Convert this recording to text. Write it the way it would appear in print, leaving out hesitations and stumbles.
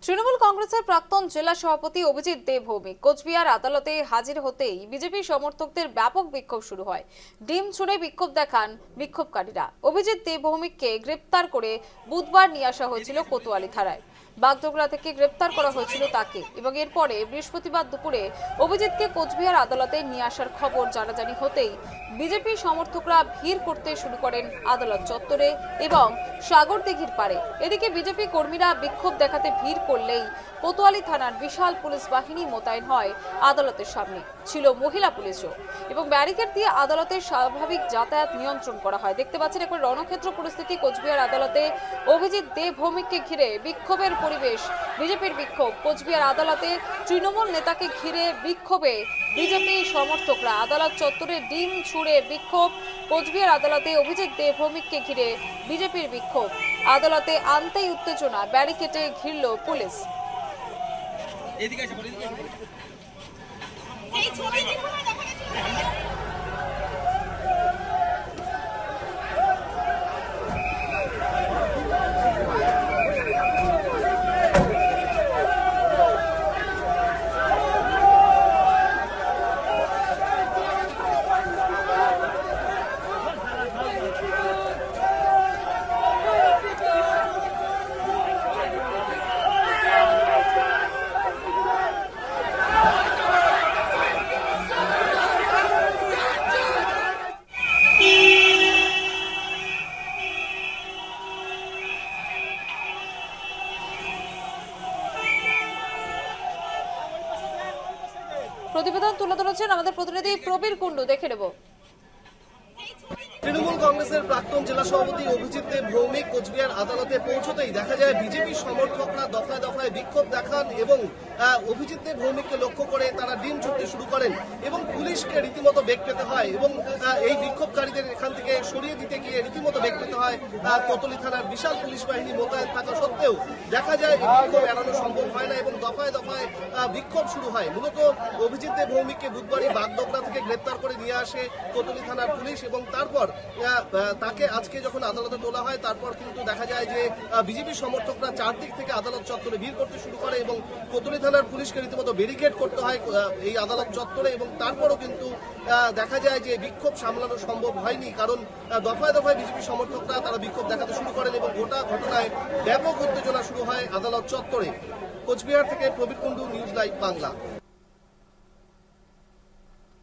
তৃণমূল কংগ্রেসের প্রাক্তন জেলা সভাপতি অভিজিৎ দেবভৌমিক কোচবিহার আদালতে হাজির হতেই বিজেপি সমর্থকদের ব্যাপক বিক্ষোভ শুরু হয়। ডিম ছুঁড়ে বিক্ষোভ দেখান বিক্ষোভকারীরা। অভিজিৎ দেবভৌমিককে গ্রেপ্তার করে বুধবার নিয়ে আসা হয়েছিল কোতোয়ালি থানায়। বাগডোগরা থেকে গ্রেপ্তার করা হয়েছিল তাকে এবং এরপরে বৃহস্পতিবার দুপুরে অভিজিৎকে কোচবিহার আদালতে নিয়ে আসার খবর জানাজানি হতেই বিজেপি সমর্থকরা ভিড় করতে শুরু করেন আদালত চত্বরে এবং সাগরদিঘির পাড়ে। এদিকে বিজেপি কর্মীরা বিক্ষোভ দেখাতে ভিড় করলেই কোতোয়ালি থানার বিশাল পুলিশ বাহিনী মোতায়েন হয় আদালতের সামনে। ছিল মহিলা পুলিশও এবং ব্যারিকেড দিয়ে আদালতের স্বাভাবিক যাতায়াত নিয়ন্ত্রণ করা হয়। দেখতে পাচ্ছেন একবার রণক্ষেত্র পরিস্থিতি কোচবিহার আদালতে। অভিজিৎ দেবভৌমিককে ঘিরে বিক্ষোভের পরিবেশ। বিজেপির বিক্ষোভ কোচবিহার আদালতে, তৃণমূল নেতাকে ঘিরে বিক্ষোভে বিজেপি সমর্থকরা। আদালত চত্বরে ডিম ছুঁড়ে বিক্ষোভ। কোচবিহার আদালতে অভিজিৎ দেবভৌমিককে ঘিরে বিজেপির বিক্ষোভ। আদালতে আনতেই উত্তেজনা, ব্যারিকেডে ঘিরল পুলিশ। প্রতিবেদন তুলে ধরেছেন আমাদের প্রতিনিধি প্রবীর কুণ্ডু, দেখে নেব। তৃণমূল কংগ্রেসের প্রাক্তন জেলা সভাপতি অভিজিৎ দেবভৌমিক কোচবিহার আদালতে পৌঁছতেই দেখা যায় বিজেপি সমর্থকরা দফায় দফায় বিক্ষোভ দেখান এবং অভিজিৎ দেবভৌমিককে লক্ষ্য করে তারা ডিম ছুটতে শুরু করেন এবং পুলিশকে রীতিমতো বেগ পেতে হয় এবং এই বিক্ষোভকারীদের এখান থেকে সরিয়ে দিতে গিয়ে রীতিমতো বেগ পেতে হয়। কোতোয়ালি থানার বিশাল পুলিশ বাহিনী মোতায়েন থাকা সত্ত্বেও দেখা যায় এই বিক্ষোভ এড়ানো সম্ভব হয় না এবং দফায় দফায় বিক্ষোভ শুরু হয়। মূলত অভিজিৎ দেবভৌমিককে বুধবারই বাগডোগরা থেকে গ্রেপ্তার করে নিয়ে আসে কোতোয়ালি থানার পুলিশ এবং তারপর তাকে আজকে যখন আদালতে তোলা হয় তারপর কিন্তু দেখা যায় যে বিজেপি সমর্থকরা চারদিক থেকে আদালত চত্বরে ভিড় করতে শুরু করে এবং কোতোয়ালি থানার পুলিশকে রীতিমতো ব্যারিকেড করতে হয় এই আদালত চত্বরে এবং তারপরও কিন্তু দেখা যায় যে বিক্ষোভ সামলানো সম্ভব হয়নি, কারণ দফায় দফায় বিজেপি সমর্থকরা তারা বিক্ষোভ দেখাতে শুরু করেন এবং গোটা ঘটনায় ব্যাপক উত্তেজনা শুরু হয় আদালত চত্বরে। কোচবিহার থেকে প্রবীর কুণ্ডু, নিউজ লাইভ বাংলা।